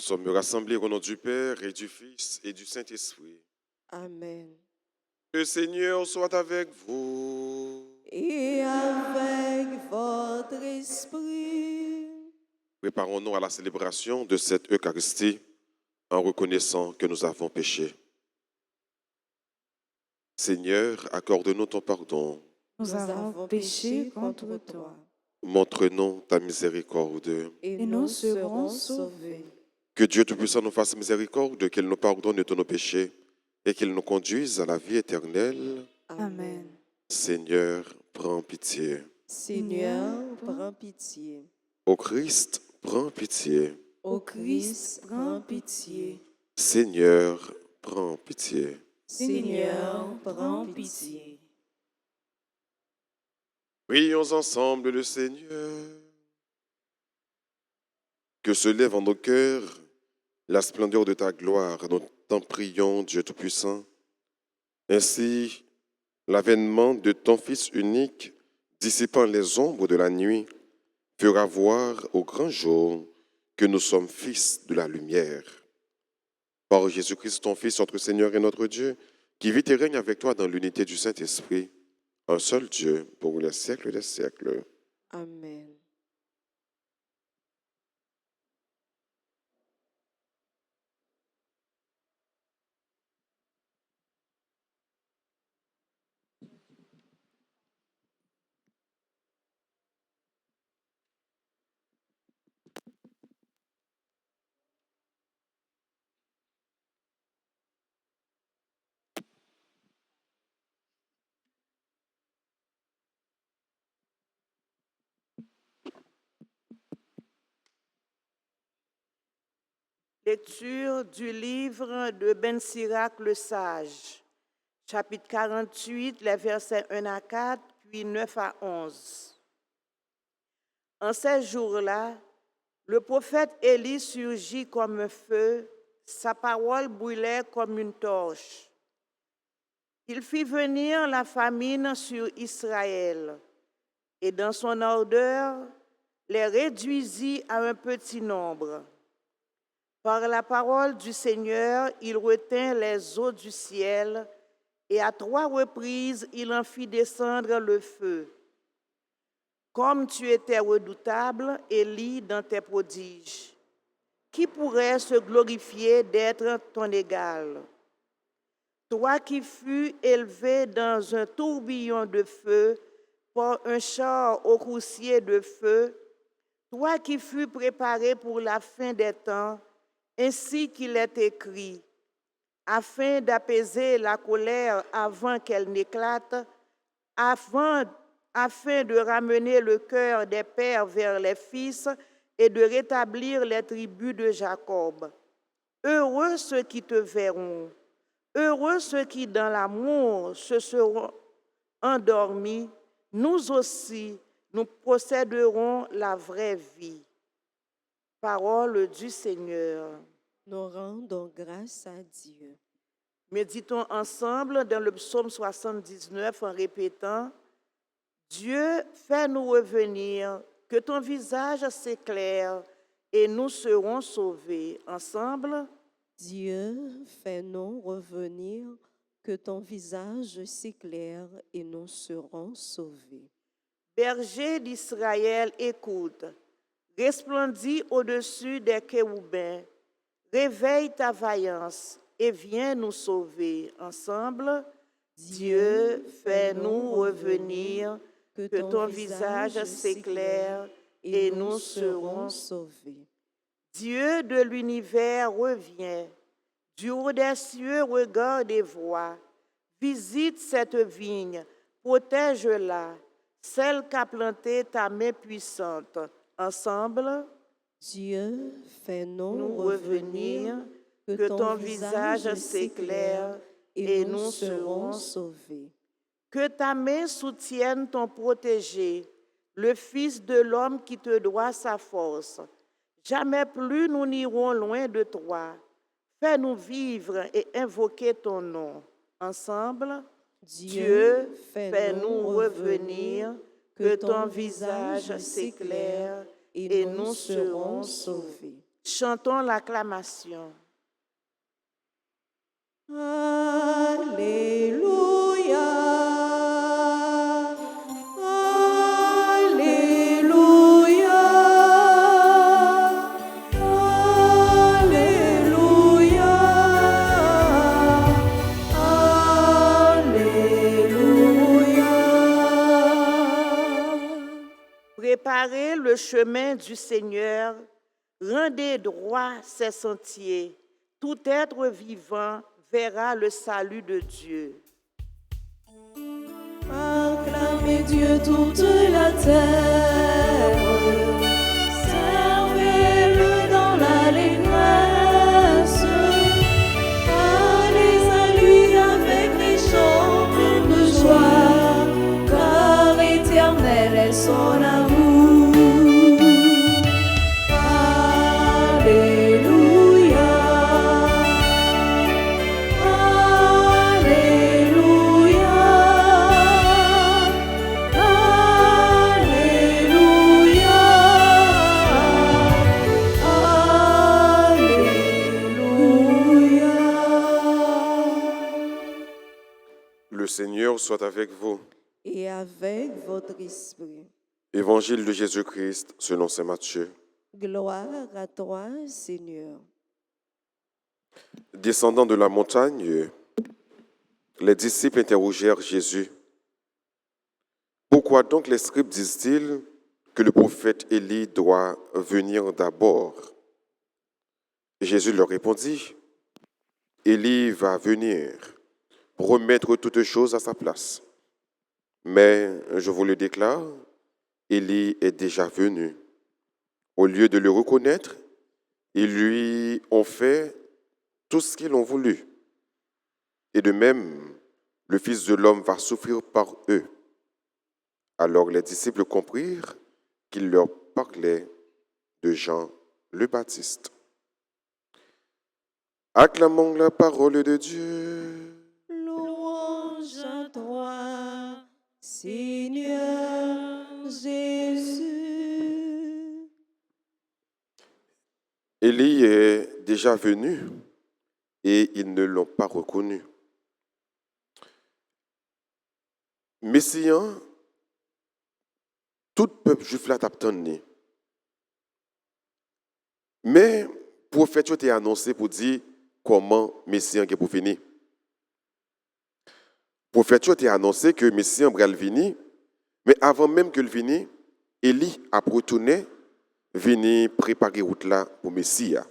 sommes rassemblés au nom du Père et du Fils et du Saint-Esprit. Amen. Le Seigneur soit avec vous. Et avec votre esprit. Préparons-nous à la célébration de cette Eucharistie en reconnaissant que nous avons péché. Seigneur, accorde-nous ton pardon. Nous avons péché contre toi. Montre-nous ta miséricorde. Et nous nous serons serons sauvés. Que Dieu Tout-Puissant nous fasse miséricorde, qu'il nous pardonne de tous nos péchés et qu'il nous conduise à la vie éternelle. Amen. Seigneur, prends pitié. Seigneur, prends pitié. Ô Christ, prends pitié. Ô Christ, prends pitié. Seigneur, prends pitié. Seigneur, prends pitié. Prions ensemble le Seigneur. Que se lève en nos cœurs la splendeur de ta gloire. Nous t'en prions, Dieu Tout-Puissant. Ainsi, l'avènement de ton Fils unique, dissipant les ombres de la nuit, fera voir au grand jour que nous sommes fils de la lumière. Par Jésus-Christ, ton Fils, notre Seigneur et notre Dieu, qui vit et règne avec toi dans l'unité du Saint-Esprit, un seul Dieu, pour les siècles des siècles. Amen. Lecture du livre de Ben Sirac le Sage, chapitre 48, les versets 1 à 4, puis 9 à 11. En ces jours-là, le prophète Élie surgit comme un feu, sa parole brûlait comme une torche. Il fit venir la famine sur Israël, et dans son ardeur, les réduisit à un petit nombre. Par la parole du Seigneur, il retint les eaux du ciel, et à 3 reprises, il en fit descendre le feu. Comme tu étais redoutable, Élie, dans tes prodiges, qui pourrait se glorifier d'être ton égal? Toi qui fus élevé dans un tourbillon de feu, par un char au croussier de feu, toi qui fus préparé pour la fin des temps, ainsi qu'il est écrit, afin d'apaiser la colère avant qu'elle n'éclate, afin de ramener le cœur des pères vers les fils et de rétablir les tribus de Jacob. Heureux ceux qui te verront, heureux ceux qui dans l'amour se seront endormis, nous aussi, nous posséderons la vraie vie. Parole du Seigneur. Nous rendons grâce à Dieu. Méditons ensemble dans le psaume 79 en répétant « Dieu, fais-nous revenir, que ton visage s'éclaire et nous serons sauvés. » Ensemble. Dieu, fais-nous revenir, que ton visage s'éclaire et nous serons sauvés. Berger d'Israël, écoute, resplendis au-dessus des chérubins, réveille ta vaillance et viens nous sauver. Ensemble, Dieu, fais-nous revenir, que ton visage s'éclaire et nous serons sauvés. Dieu de l'univers revient, du haut des cieux regarde et voit, visite cette vigne, protège-la, celle qu'a plantée ta main puissante. Ensemble, Dieu, fais-nous nous revenir, que ton visage s'éclaire et nous serons sauvés. Que ta main soutienne ton protégé, le Fils de l'homme qui te doit sa force. Jamais plus nous n'irons loin de toi. Fais-nous vivre et invoquer ton nom. Ensemble, Dieu, fais-nous revenir, que ton visage s'éclaire et nous serons sauvés. Chantons l'acclamation. Alléluia. Alléluia. Alléluia. Alléluia. Préparez le chemin du Seigneur, rendez droit ses sentiers. Tout être vivant verra le salut de Dieu. Acclamez Dieu toute la terre, servez-le dans l'allégresse, allez à lui avec des chants de joie, car éternel est son amour. Alléluia. Alléluia. Le Seigneur soit avec vous. Et avec votre esprit. Évangile de Jésus-Christ selon saint Matthieu. Gloire à toi, Seigneur. Descendant de la montagne, les disciples interrogèrent Jésus. Pourquoi donc les scribes disent-ils que le prophète Élie doit venir d'abord? Jésus leur répondit, Élie va venir pour remettre toutes choses à sa place. Mais je vous le déclare, Élie est déjà venu. Au lieu de le reconnaître, ils lui ont fait tout ce qu'ils ont voulu. Et de même, le Fils de l'homme va souffrir par eux. Alors les disciples comprirent qu'il leur parlait de Jean le Baptiste. Acclamons la parole de Dieu. Louange à toi, Seigneur Jésus. Élie est déjà venu et ils ne l'ont pas reconnu. Messian, tout peuple juif là t'attendait. Mais prophète a été annoncé pour dire comment Messian est pour venir. Prophète a été annoncé que Messian va venir, mais avant même que le vienne, Élie a retourné venir préparer route là pour Messia.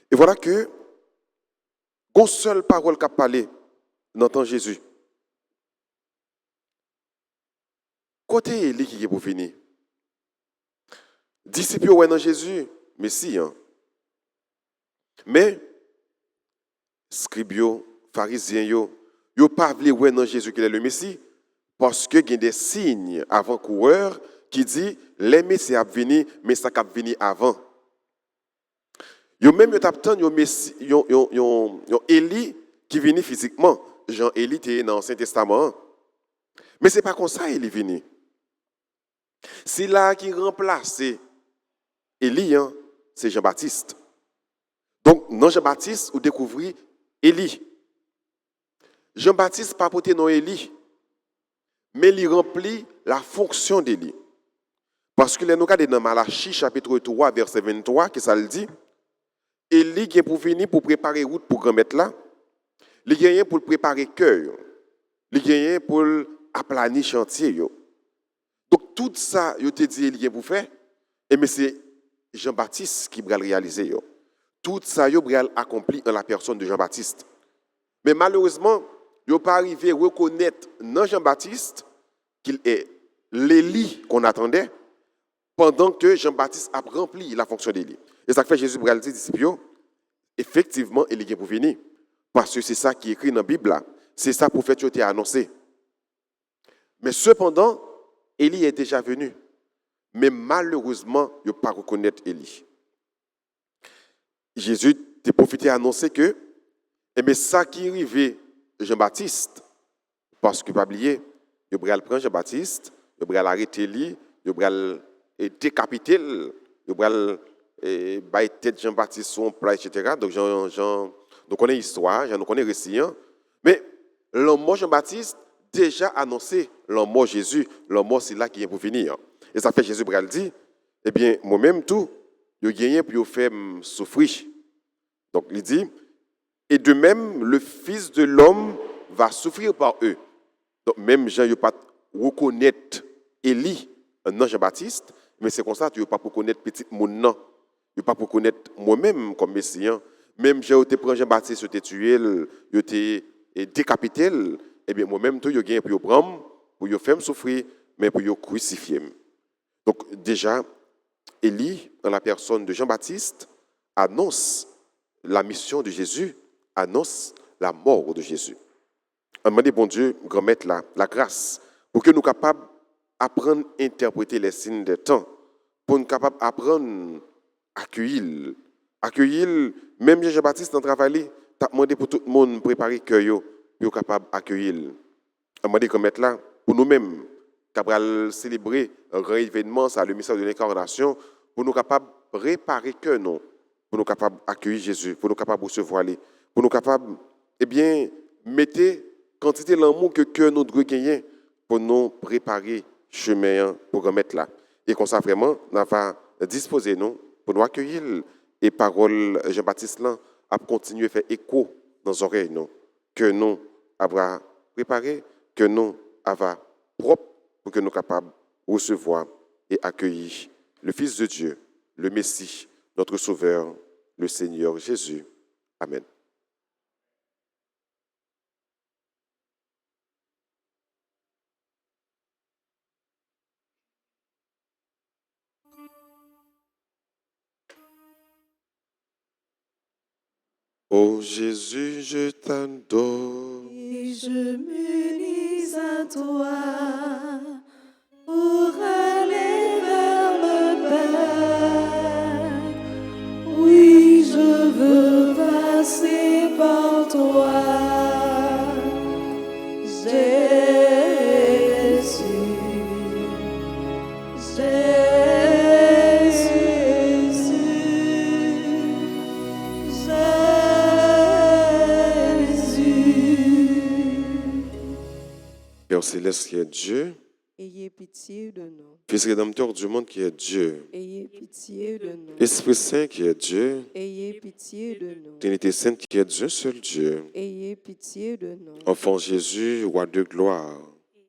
Et voilà que une seule parole qu'a parlé n'entend Jésus. Côté Élie qui est pour venir. Disciples ouais dans Jésus, Messie. Mais scribes, pharisiens, yo pas voulu ouais dans Jésus qu'il est le Messie parce que il y a des signes avant-coureurs qui dit les Messie a venir mais ça a venir avant. Yo même yo t'attend yo Messie yo Élie qui vient physiquement. Jean Élie était dans l'Ancien Testament. Mais c'est pas comme ça Élie venu. C'est là qui remplace Élie, c'est Jean-Baptiste. Donc, dans Jean-Baptiste, vous découvrez Élie. Jean-Baptiste pas porté non Élie, mais il remplit la fonction d'Élie. Parce que nous regardons dans Malachie, chapitre 3, verset 23, que ça le dit, Élie vient pour venir pour préparer route pour grand-mère là. Il vient pour préparer cœur. Il vient pour aplanir chantier. Donc, tout ça, il te dit, Élie pour faire, mais c'est Jean-Baptiste qui va le réaliser. Tout ça, il va accompli en la personne de Jean-Baptiste. Mais malheureusement, il n'est pas arrivé à reconnaître dans Jean-Baptiste qu'il est l'Élie qu'on attendait pendant que Jean-Baptiste a rempli la fonction d'Élie. Et ça fait Jésus va le dire, disciples, effectivement, Élie est pour venir. Parce que c'est ça qui est écrit dans la Bible. C'est ça pour faire été annoncé. Mais cependant, Élie est déjà venu. Mais malheureusement, il ne peut pas reconnaître Élie. Jésus a profité à annoncer que ça qui arrivait Jean-Baptiste, parce que, pas oublier, il va prendre Jean-Baptiste, il va l'arrêter Élie, il va décapiter, il va et bail tête Jean-Baptiste son plat, etc. Donc, nous connaissons l'histoire, nous connaissons le récit. Hein. Mais l'homme Jean-Baptiste déjà annoncé l'homme Jésus, l'homme c'est là qui est pour venir. Et ça fait Jésus Bral dit, eh bien, moi-même tout, je gagne pour faire souffrir. Donc, il dit, et de même, le Fils de l'homme va souffrir par eux. Donc, même Jean, il ne pas reconnaître Élie, non Jean-Baptiste, mais c'est comme ça, tu ne pas pour connaître petit monde, non. Tu ne pas pour connaître moi-même comme Messie. Même Jean, tu prends Jean-Baptiste, tu t'es tué, tu t'es décapité, eh bien, moi-même, tout, je gagne pour prendre, pour faire souffrir, mais pour crucifier. Donc, déjà, Élie, dans la personne de Jean-Baptiste, annonce la mission de Jésus, annonce la mort de Jésus. On demande, bon Dieu, grand maître, la grâce, pour que nous soyons capables d'apprendre à interpréter les signes des temps, pour nous capables d'apprendre à accueillir. Accueillir, même Jean-Baptiste dans le travail, tu as demandé pour tout le monde de préparer le cœur pour être capable d'accueillir. On demande, grand maître, là, pour nous-mêmes, qui célébrer un grand événement, ça, le mystère de l'incarnation, pour nous capables de réparer le cœur, non, pour nous capables d'accueillir Jésus, pour nous capables de recevoir lui, pour nous capables, eh bien, mettre quantité l'amour que cœur nous doit gagner pour nous préparer chemin pour remettre là. Et comme ça, vraiment, on va disposer nous pour nous accueillir et parole Jean-Baptiste là a continué à faire écho dans nos oreilles, nous, que nous avons préparé, que nous avons propre pour que nous soyons capables de recevoir et accueillir le Fils de Dieu, le Messie, notre Sauveur, le Seigneur Jésus. Amen. Ô Jésus, je t'adore. Et je m'unis à toi pour aller vers le Père. Oui, je veux passer par toi, Jésus, Père céleste qui est Dieu, Ayez pitié de nous. Fils rédempteur du monde qui est Dieu, Ayez pitié de nous. Esprit Saint qui est Dieu, Ayez pitié de nous. Trinité Sainte qui est Dieu, seul Dieu, Ayez pitié de nous. Enfant Jésus, roi de gloire,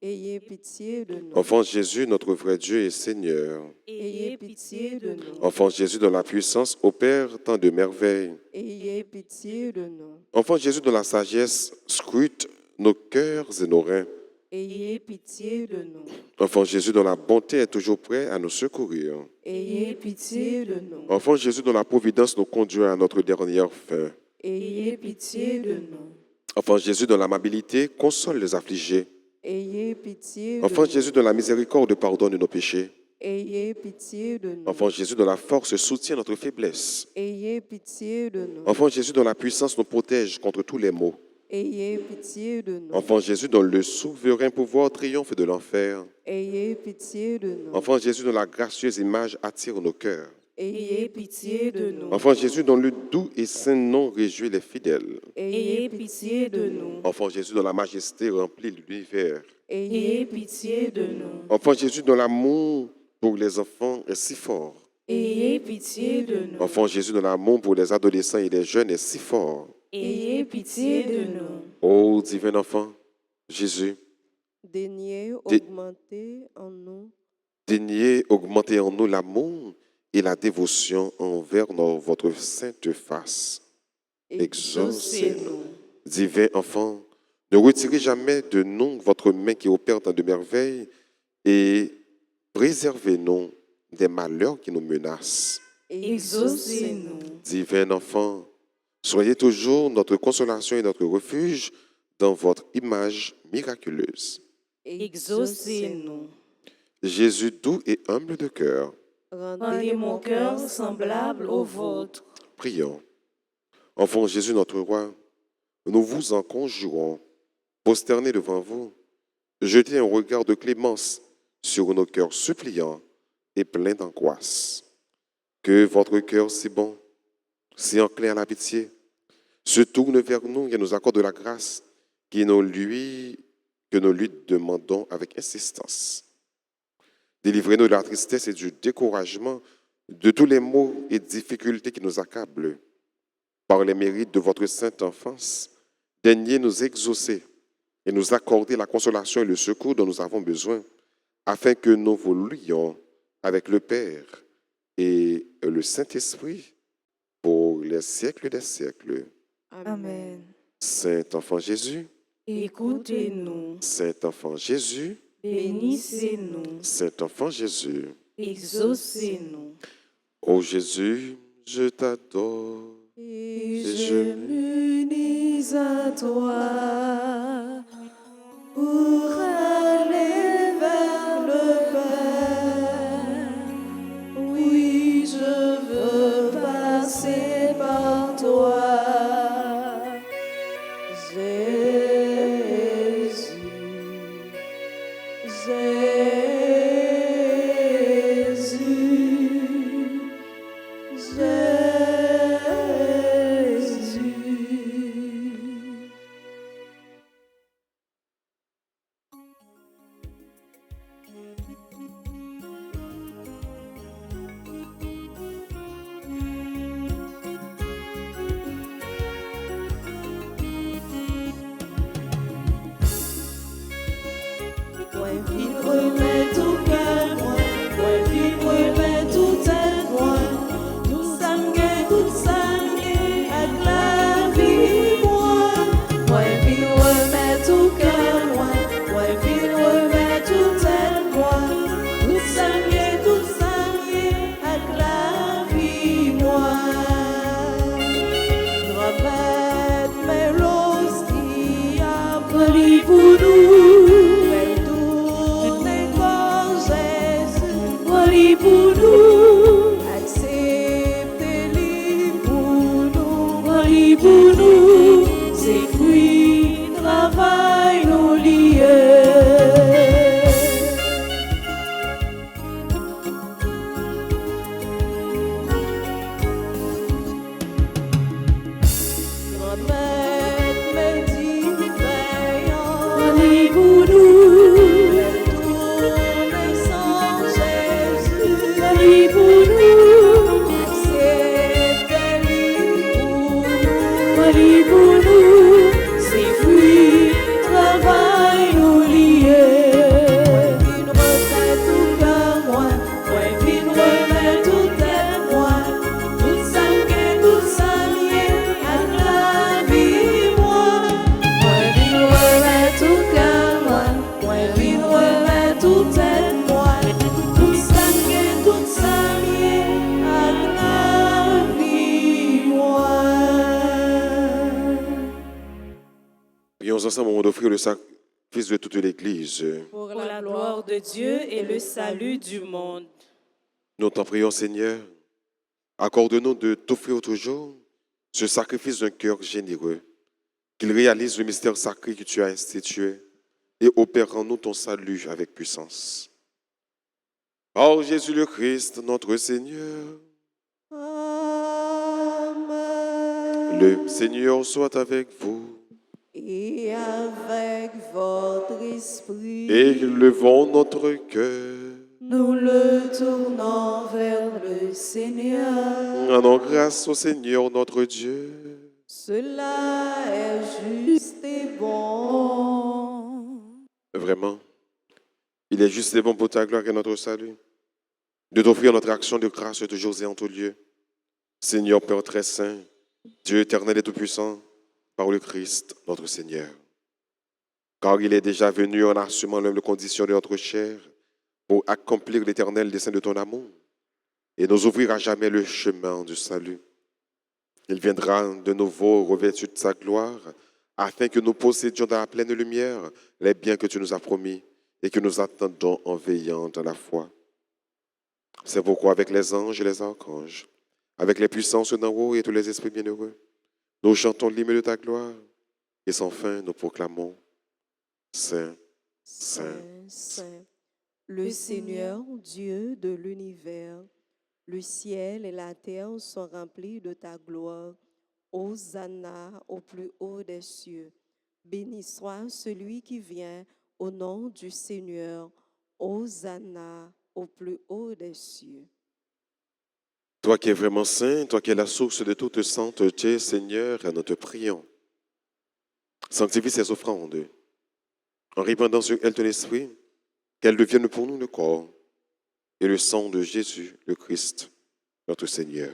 Ayez pitié de nous. Enfant Jésus, notre vrai Dieu et Seigneur, Ayez pitié de nous. Enfant Jésus, dont la puissance opère tant de merveilles, Ayez pitié de nous. Enfant Jésus, dont la sagesse scrute nos cœurs et nos reins, Ayez pitié de nous. Enfant Jésus, dont la bonté est toujours prêt à nous secourir, Ayez pitié de nous. Enfant Jésus, dont la providence nous conduit à notre dernière fin, Ayez pitié de nous. Enfant Jésus, dont l'amabilité console les affligés, Ayez pitié de Enfant nous. Jésus, dont la miséricorde pardonne nos péchés, Ayez pitié de nous. Enfant Jésus, dont la force soutient notre faiblesse, Ayez pitié de nous. Enfant Jésus, dont la puissance nous protège contre tous les maux, Ayez pitié de nous. Enfant Jésus, dont le souverain pouvoir triomphe de l'enfer, Ayez pitié de nous. Enfant Jésus, dont la gracieuse image attire nos cœurs, Ayez pitié de nous. Enfant Jésus, dont le doux et saint nom réjouit les fidèles, Ayez pitié de nous. Enfant Jésus, dont la majesté remplit l'univers, Ayez pitié de nous. Enfant Jésus, dont l'amour pour les enfants est si fort, Ayez pitié de nous. Enfant Jésus, dont l'amour pour les adolescents et les jeunes est si fort. Ayez pitié de nous. Ô divin enfant, Jésus, Daignez augmenter en nous daignez augmenter en nous l'amour et la dévotion envers votre sainte face. Exaucez-nous. Divin enfant, ne retirez jamais de nous votre main qui opère tant de merveilles et préservez-nous des malheurs qui nous menacent. Exaucez-nous. Divin enfant, soyez toujours notre consolation et notre refuge dans votre image miraculeuse. Exaucez-nous. Jésus doux et humble de cœur, Rendez mon cœur semblable au vôtre. prions. Enfant Jésus, notre roi, nous vous en conjurons, prosternés devant vous, jetez un regard de clémence sur nos cœurs suppliants et pleins d'angoisse. Que votre cœur si bon, si enclin à la pitié, se tourne vers nous et nous accorde la grâce que nous lui demandons avec insistance. Délivrez-nous de la tristesse et du découragement, de tous les maux et difficultés qui nous accablent. Par les mérites de votre sainte enfance, daignez nous exaucer et nous accorder la consolation et le secours dont nous avons besoin, afin que nous vous louions avec le Père et le Saint-Esprit pour les siècles des siècles. Amen. Saint enfant Jésus, Écoutez-nous, Saint enfant Jésus, bénissez-nous, Saint enfant Jésus. exaucez-nous. Ô Jésus, je t'adore. Et je je m'unis à toi pour aller vers le Père. Oui, je veux passer par toi. Jésus, Jésus, Jésus. Moi, vivre, mais tout cœur, moi, vivre, mais tout est moi. Tout sangue, avec la vie, moi. Moi, vivre, mais tout cœur, moi, vivre, mais tout est moi. Tout sangue, avec la vie, moi. Remettre mes l'hostie à brûler pour nous. Pour nous, acceptez-les pour nous, c'est fruits, travail, nos lieux. Remettre mes dits veillants, pour nous. Pour nous, acceptez-les pour nous, c'est fruits, travail, nous liés. Vine refait tout cœur, moi, vine refait tout est moi, tout sangue, à la vie, moi. Vine refait tout cœur, moi, vine refait tout est moi, tout sangue, à la vie, moi. Prions ensemble au moment d'offrir le sacrifice de toute l'Église. Pour la gloire de Dieu et le salut du monde. Nous t'en prions, Seigneur. Accorde-nous de t'offrir toujours ce sacrifice d'un cœur généreux, qu'il réalise le mystère sacré que tu as institué et opère en nous ton salut avec puissance. Par Jésus le Christ, notre Seigneur. Amen. Le Seigneur soit avec vous. Et avec votre esprit, Élevons notre cœur. nous le tournons vers le Seigneur. Rendons grâce au Seigneur notre Dieu. Cela est juste et bon. Vraiment, il est juste et bon pour ta gloire et notre salut de t'offrir notre action de grâce toujours et en tout lieu. Seigneur Père très saint, Dieu éternel et tout-puissant, par le Christ, notre Seigneur. Car il est déjà venu en assumant l'humble condition de notre chair pour accomplir l'éternel dessein de ton amour et nous ouvrir à jamais le chemin du salut. Il viendra de nouveau revêtu de sa gloire afin que nous possédions dans la pleine lumière les biens que tu nous as promis et que nous attendons en veillant dans la foi. C'est pourquoi avec les anges et les archanges, avec les puissances d'en haut et tous les esprits bienheureux, nous chantons l'hymne de ta gloire et sans fin nous proclamons Saint, Saint, Saint, Saint, le Seigneur Dieu de l'univers, Le ciel et la terre sont remplis de ta gloire. Hosanna au plus haut des cieux. Béni soit celui qui vient au nom du Seigneur. Hosanna au plus haut des cieux. Toi qui es vraiment saint, toi qui es la source de toute sainteté, Seigneur, nous te prions. Sanctifie ces offrandes en répandant sur elles ton esprit, qu'elles deviennent pour nous le corps et le sang de Jésus, le Christ, notre Seigneur.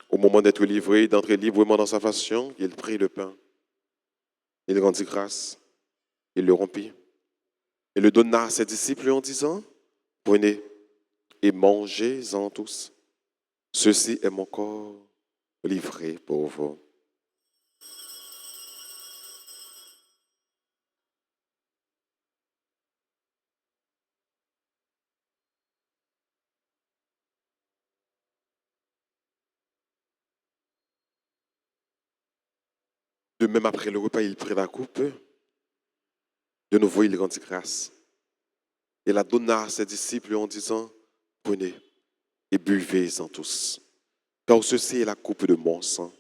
Au moment d'être livré, d'entrer librement dans sa passion, il prit le pain, il rendit grâce, il le rompit et le donna à ses disciples en disant, prenez et mangez-en tous. Ceci est mon corps livré pour vous. De même, après le repas, il prit la coupe. De nouveau, il rendit grâce. Et la donna à ses disciples en disant, prenez et buvez-en tous. Car ceci est la coupe de mon sang,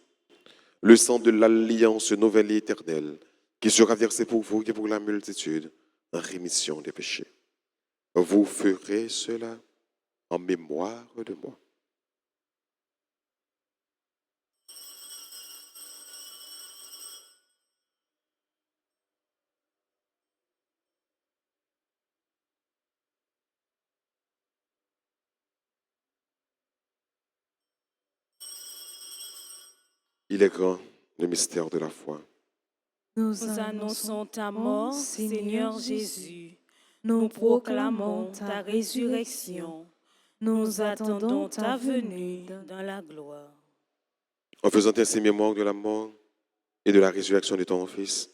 le sang de l'alliance nouvelle et éternelle, qui sera versé pour vous et pour la multitude en rémission des péchés. Vous ferez cela en mémoire de moi. Il est grand, le mystère de la foi. Nous annonçons ta mort, Seigneur Jésus. Nous proclamons ta résurrection. Nous attendons ta venue dans la gloire. En faisant ainsi mémoire de la mort et de la résurrection de ton Fils,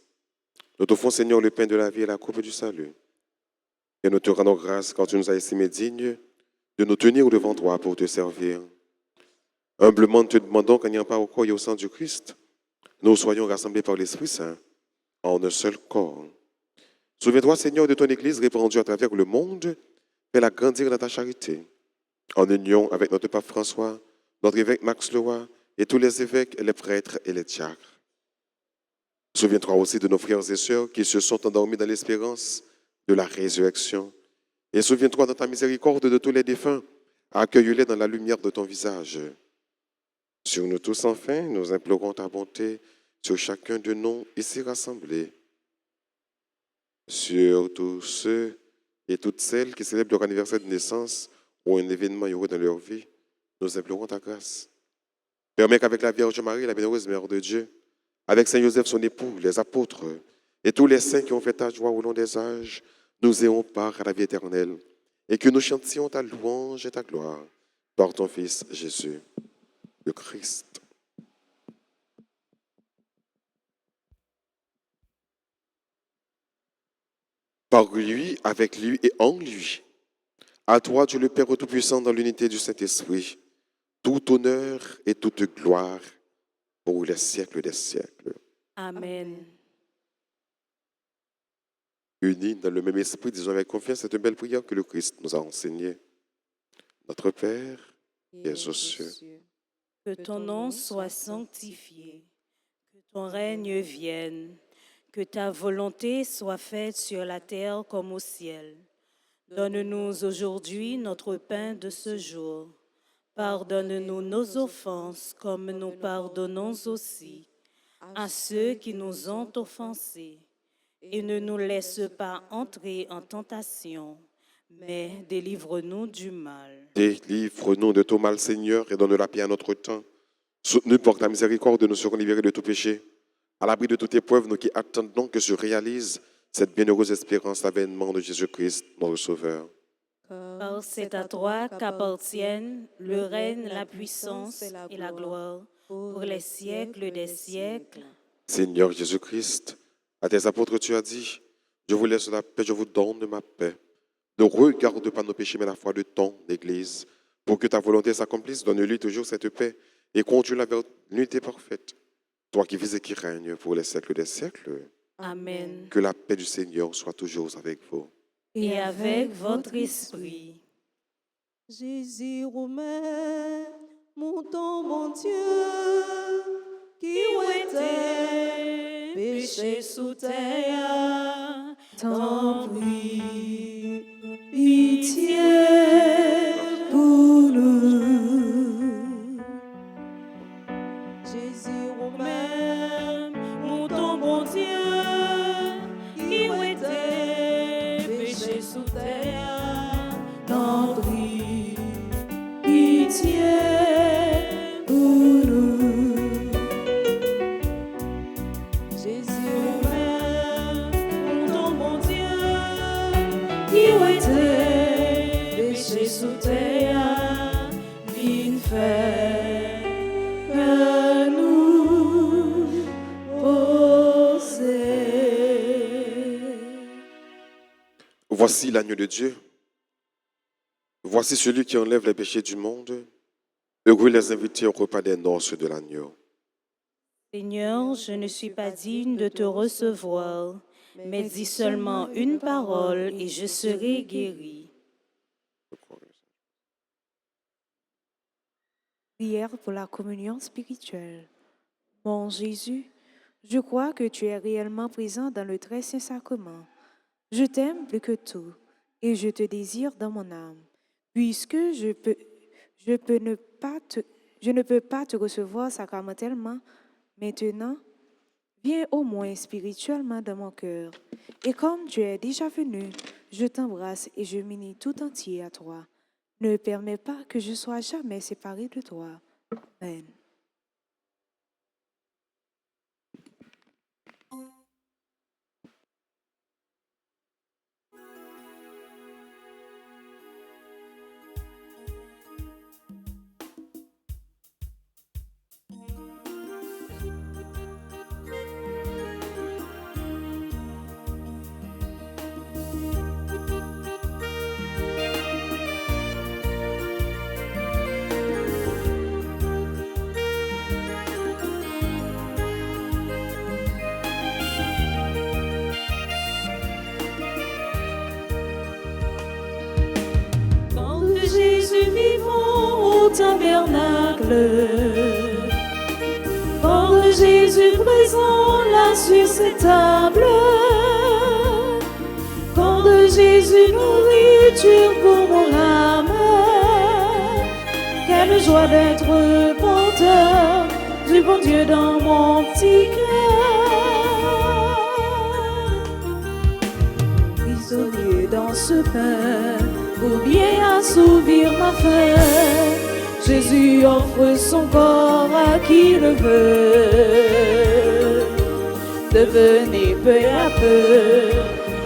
nous t'offrons, Seigneur, le pain de la vie et la coupe du salut. Et nous te rendons grâce quand tu nous as estimés dignes de nous tenir devant toi pour te servir. Humblement, nous te demandons qu'en ayant part au corps et au sang du Christ, nous soyons rassemblés par l'Esprit Saint en un seul corps. Souviens-toi, Seigneur, de ton Église répandue à travers le monde, fais-la grandir dans ta charité. En union avec notre pape François, notre évêque Max Leroy et tous les évêques, les prêtres et les diacres. Souviens-toi aussi de nos frères et sœurs qui se sont endormis dans l'espérance de la résurrection. Et souviens-toi dans ta miséricorde de tous les défunts, accueille-les dans la lumière de ton visage. Sur nous tous, enfin, nous implorons ta bonté sur chacun de nous ici rassemblés. Sur tous ceux et toutes celles qui célèbrent leur anniversaire de naissance ou un événement heureux dans leur vie, nous implorons ta grâce. Permets qu'avec la Vierge Marie, la bienheureuse Mère de Dieu, avec Saint Joseph, son époux, les apôtres et tous les saints qui ont fait ta joie au long des âges, nous ayons part à la vie éternelle et que nous chantions ta louange et ta gloire par ton Fils Jésus, le Christ. Par lui, avec lui et en lui, à toi, Dieu le Père Tout-Puissant, dans l'unité du Saint-Esprit, tout honneur et toute gloire pour les siècles des siècles. Amen. Unis dans le même esprit, disons avec confiance cette belle prière que le Christ nous a enseignée. Notre Père, qui es aux cieux, Que ton nom soit sanctifié, que ton règne vienne, que ta volonté soit faite sur la terre comme au ciel. Donne-nous aujourd'hui notre pain de ce jour. Pardonne-nous nos offenses comme nous pardonnons aussi à ceux qui nous ont offensés. Et ne nous laisse pas entrer en tentation, mais délivre-nous du mal. délivre-nous de tout mal, Seigneur, et donne la paix à notre temps. Soutenu par ta miséricorde, nous serons libérés de tout péché. À l'abri de toute épreuve, nous qui attendons que se réalise cette bienheureuse espérance, l'avènement de Jésus-Christ, notre Sauveur. Car c'est à toi qu'appartiennent le règne, la puissance et la gloire pour les siècles des siècles. Seigneur Jésus-Christ, à tes apôtres, tu as dit, je vous laisse la paix, je vous donne ma paix. Ne regarde pas nos péchés, mais la foi de ton Église. Pour que ta volonté s'accomplisse, donne-lui toujours cette paix et conduis-la vers l'unité parfaite. Toi qui vis et qui règnes pour les siècles des siècles. Amen. Que la paix du Seigneur soit toujours avec vous. Et avec votre esprit. Jésus Romain, mon ton bon Dieu, qui était péché sous terre, t'en prie, pitié pour nous. Jésus Romain, mon ton bon Dieu, qui était péché sous terre, t'en prie, pitié pour nous. Jésus Romain, mon ton bon Dieu, qui était péché sous terre, viens faire que nous poser. Voici l'agneau de Dieu. Voici celui qui enlève les péchés du monde. Heureux les invités au repas des noces de l'agneau. Seigneur, je ne suis pas digne de te recevoir, mais dis seulement une parole et je serai guéri. Prière pour la communion spirituelle. Mon Jésus, je crois que tu es réellement présent dans le très saint sacrement. Je t'aime plus que tout et je te désire dans mon âme. Puisque je ne peux pas te recevoir sacramentellement, maintenant, viens au moins spirituellement dans mon cœur. Et comme tu es déjà venu, je t'embrasse et je m'unis tout entier à toi. Ne permets pas que je sois jamais séparé de toi. Amen. Quand de Jésus vivant au tabernacle, quand de Jésus présent là sur cette table, quand de Jésus nourriture pour mon âme, quelle joie d'être porteur du bon Dieu dans mon petit cœur. Prisonnier dans ce pain, pour bien assouvir ma faim, Jésus offre son corps à qui le veut. Devenez peu à peu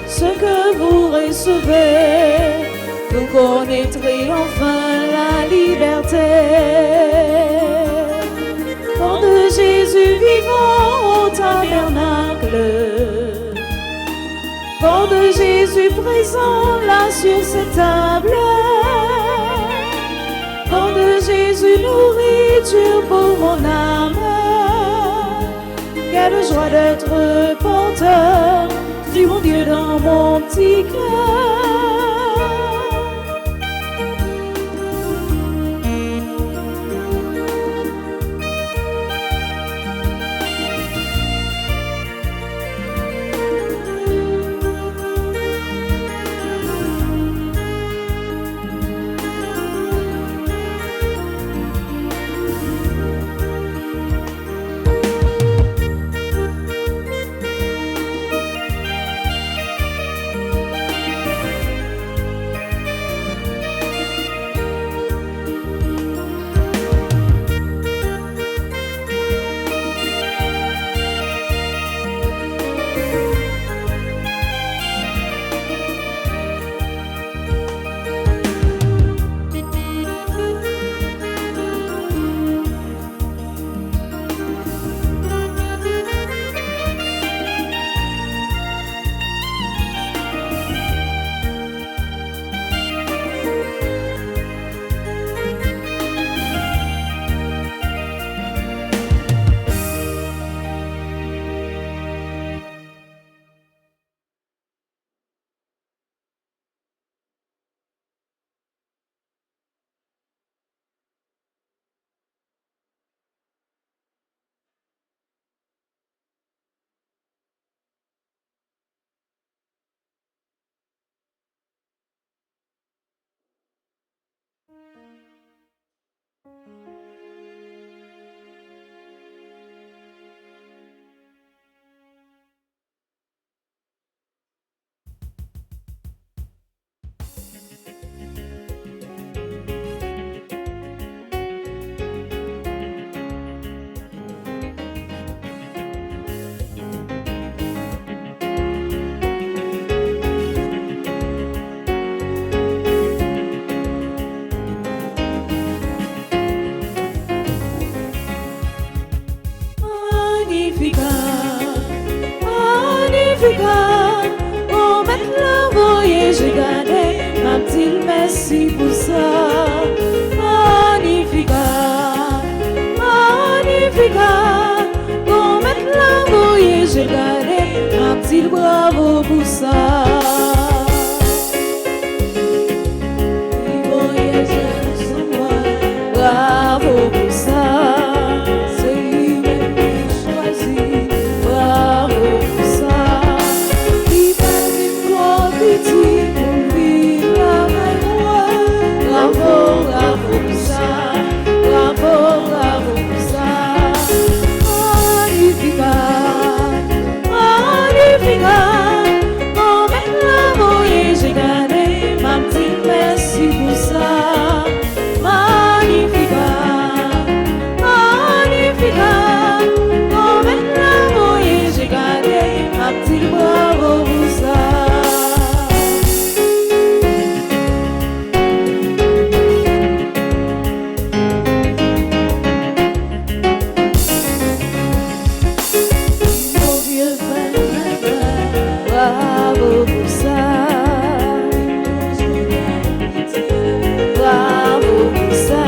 ce que vous recevez, vous connaîtrez enfin la liberté. Quand de Jésus vivant au tabernacle, quand de Jésus présent là sur cette table, quand de Jésus nourriture pour mon âme, quelle joie d'être porteur du bon Dieu dans mon petit cœur. pour ça. Bravo pour ça, c'est lui-même qui choisit. Bravo pour ça, il va trop petit pour vivre avec moi. Bravo, bravo pour ça, bravo, bravo pour ça. Magnificat, magnificat, mon bel amour, et j'ai gagné ma petite merci pour ça. Magnificat, magnificat, mon bel amour, et j'ai gagné ma petite bravo pour ça. Mon vieux frère, bravo pour ça. Bravo pour ça.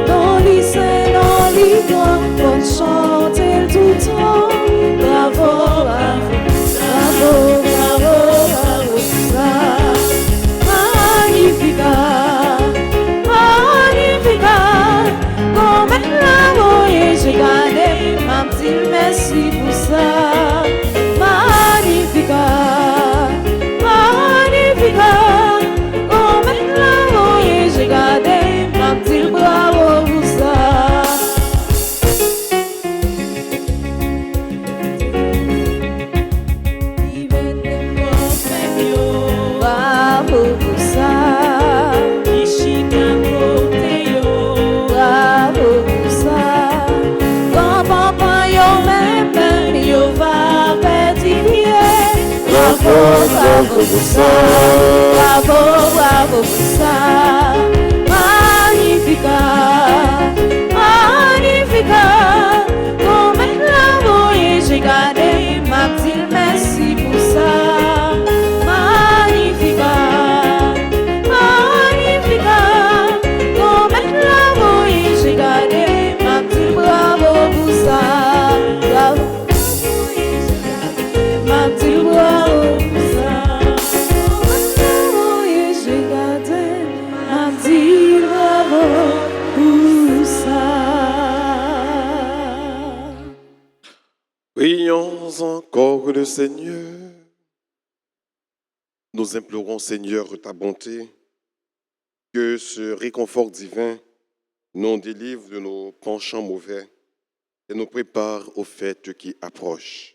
Dans lycée, dans l'ignorant, on chantait tout le temps. Bravo, bravo, bravo, bravo, bravo pour ça. Magnificat, magnificat, comme l'amour, et j'ai gagné ma petite merci pour ça. Magnificat, magnificat, comme l'amour, et j'ai gagné ma petite bravo pour ça. Bravo pour ça. Bravo pour ça. Quand papa yo même yo va pétiller. Bravo, bravo pour ça. Bravo, bravo pour ça. Magnificat, magnificat. Comme l'amour, et j'ai gardé ma petite merci pour ça. Magnificat, magnificat, comme l'amour, et j'ai gardé ma petite bravo pour ça. Bravo, ma petite bravo pour ça. Comme l'amour, et j'ai gardé ma petite bravo pour ça. Prions encore le Seigneur. Nous implorons, Seigneur, ta bonté, que ce réconfort divin nous délivre de nos penchants mauvais et nous prépare aux fêtes qui approchent.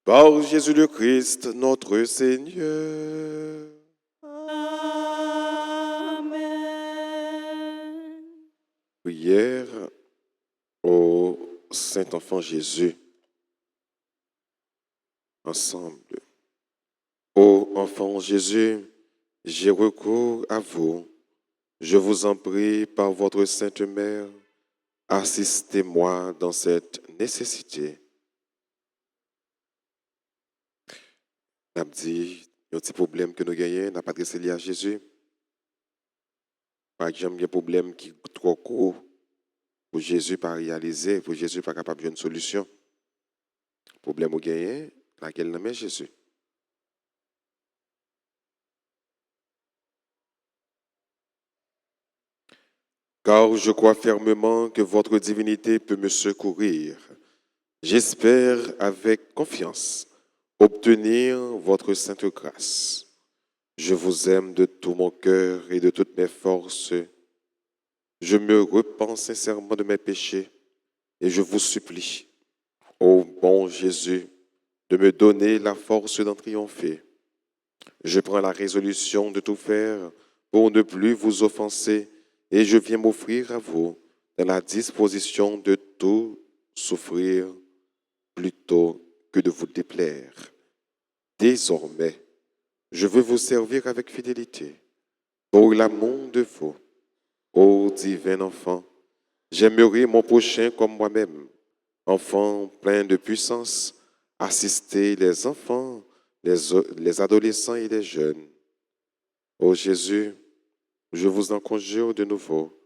Par Jésus le Christ, notre Seigneur. Amen. Prière au Saint-Enfant Jésus. Ensemble. Ô enfant Jésus, j'ai recours à vous. Je vous en prie, par votre Sainte Mère, assistez-moi dans cette nécessité. On a dit, il y a un petit problème que nous gagnons, on n'a pas adressé à Jésus. Par exemple, il y a un problème qui est trop court pour Jésus pas réaliser, pour Jésus pas capable de une solution. Le problème au gagné, laquelle nomme Jésus. Car je crois fermement que votre divinité peut me secourir. J'espère avec confiance obtenir votre sainte grâce. Je vous aime de tout mon cœur et de toutes mes forces. Je me repens sincèrement de mes péchés et je vous supplie, ô bon Jésus, de me donner la force d'en triompher. Je prends la résolution de tout faire pour ne plus vous offenser et je viens m'offrir à vous dans la disposition de tout souffrir plutôt que de vous déplaire. Désormais, je veux vous servir avec fidélité pour l'amour de vous. Ô divin enfant, j'aimerais mon prochain comme moi-même, enfant plein de puissance, assister les enfants, les adolescents et les jeunes. Ô Jésus, je vous en conjure de nouveau,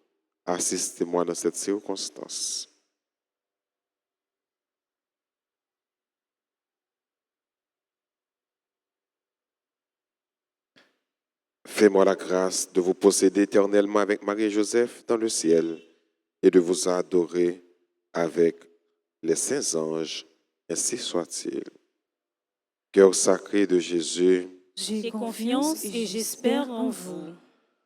assistez-moi dans cette circonstance. Fais-moi la grâce de vous posséder éternellement avec Marie et Joseph dans le ciel et de vous adorer avec les saints anges. Ainsi soit-il. Cœur sacré de Jésus, J'ai confiance et j'espère en vous.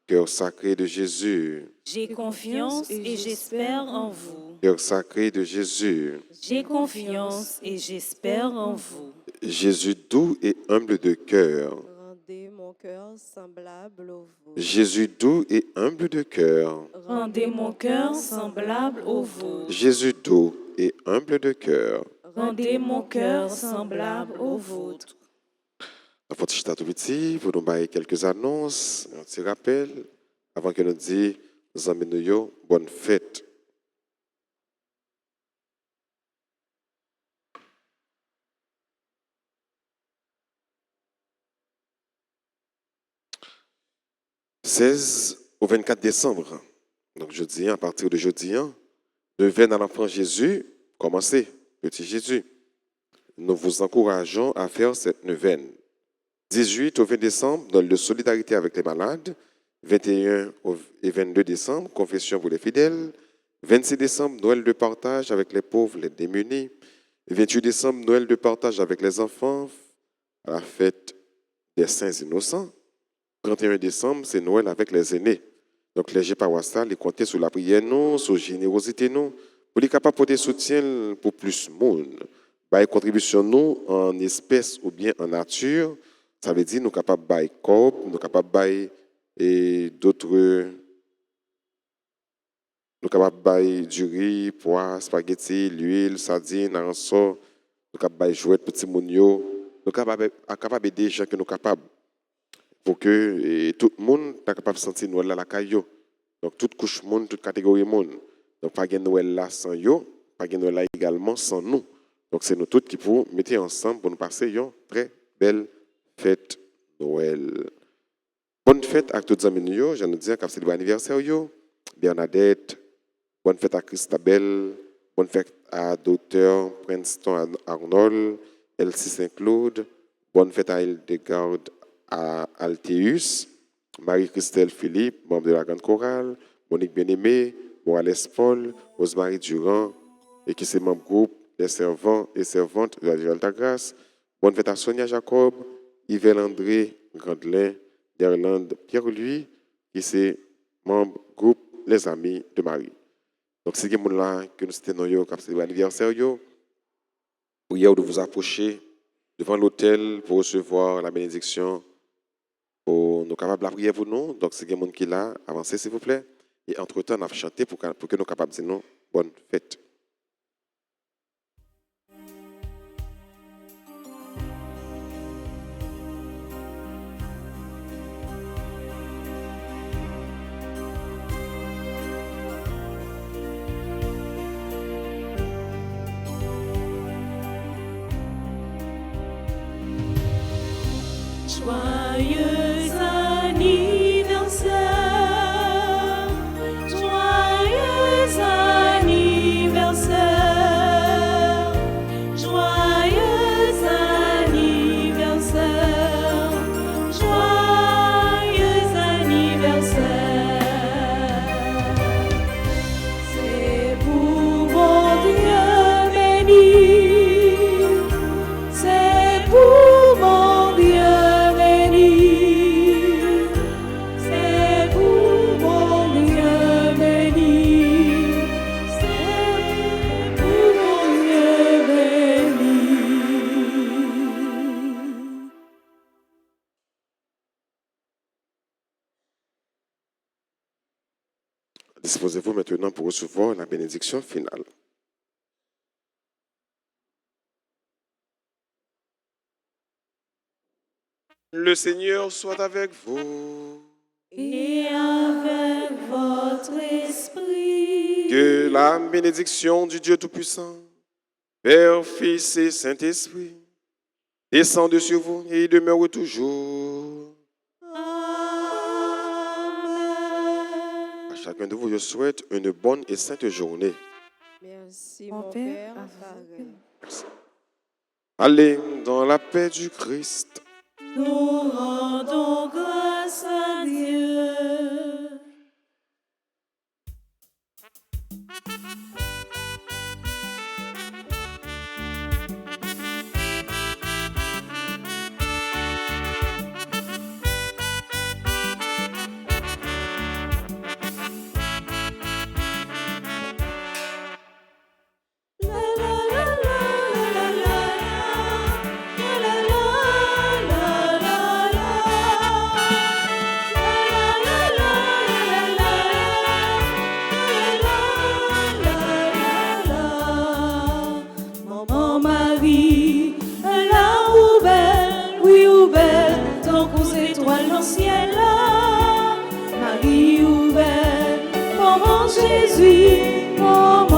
cœur sacré de Jésus, J'ai confiance et j'espère en vous. cœur sacré de Jésus, J'ai confiance et j'espère en vous. Jésus doux et humble de cœur, Rendez mon cœur semblable au vôtre. Jésus doux et humble de cœur, Rendez mon cœur semblable au vôtre. Jésus doux et humble de cœur. Rendez mon cœur semblable au vôtre. Dans votre chita tout petit, vous nous baillez quelques annonces, un petit rappel, avant que nous disions, nous emmènons bonne fête. « 16 au 24 décembre, donc jeudi, à partir de jeudi, neuvaine à l'enfant Jésus, commencez, petit Jésus. Nous vous encourageons à faire cette neuvaine. 18 au 20 décembre, Noël de solidarité avec les malades. 21 et 22 décembre, confession pour les fidèles. 26 décembre, Noël de partage avec les pauvres, les démunis. 28 décembre, Noël de partage avec les enfants, à la fête des saints innocents. 31 décembre, c'est Noël avec les aînés. Donc, les paroissiales, les compter sur la prière, nous, sur la générosité, nous, pour les capables de porter soutien pour plus de monde. Bah, contribution, nous, en espèces ou bien en nature, ça veut dire nous sommes capables de bailler corps, nous sommes capables de bailler et d'autres, nous sommes capables de bailler du riz, pois, spaghetti, l'huile, sardines, rançon, nous sommes capables de bailler jouets, petits mounio, nous sommes capables d'aider les gens que nous sommes capables. Pour que tout le monde soit capable de sentir Noël à la caillou. Donc, toute couche monde, toute catégorie monde. Donc, pas de Noël là sans yo, pas de Noël là également sans nous. Donc, c'est nous tous qui pouvons mettre ensemble pour nous passer une très belle fête Noël. Bonne fête à tous les amis, je nous dis que c'est l'anniversaire, Bernadette, bonne fête à Christabel, bonne fête à Dr. Princeton Arnold, Elsie Saint-Claude, bonne fête à Hildegarde à Altéus, Marie-Christelle Philippe, membre de la Grande Chorale, Monique Bien-Aimé, Morales Paul, Rosemary Durand, et qui c'est membre groupe des servants et servantes de la Ville d'Altagrace. Bonne fête à Sonia Jacob, Yves André Grandelin, d'Irlande Pierre-Louis, qui c'est membre groupe Les Amis de Marie. Donc, c'est ce là que nous sommes comme c'est l'anniversaire, prière de vous approcher devant l'autel pour recevoir la bénédiction. Pour nous capables de prier pour nous. Donc, c'est quelqu'un qui est là. Avancez, s'il vous plaît. Et entre-temps, on a chanté pour que nous soyons capables de dire non, bonne fête. Joyeux anniversaire, joyeux anniversaire, joyeux anniversaire, joyeux anniversaire. C'est pour mon Dieu béni, c'est pour mon Dieu. Disposez-vous maintenant pour recevoir la bénédiction finale. Le Seigneur soit avec vous. Et avec votre esprit. Que la bénédiction du Dieu Tout-Puissant, Père, Fils et Saint-Esprit, descende sur vous et demeure toujours. À chacun de vous, je souhaite une bonne et sainte journée. Merci, Mon mon Père, Père. avec Allez dans la paix du Christ. Nous rendons grâce grâce à Dieu. Maman Marie, là où belle, oui où belle, tant qu'on étoiles dans le ciel là. Marie où belle, maman Jésus, maman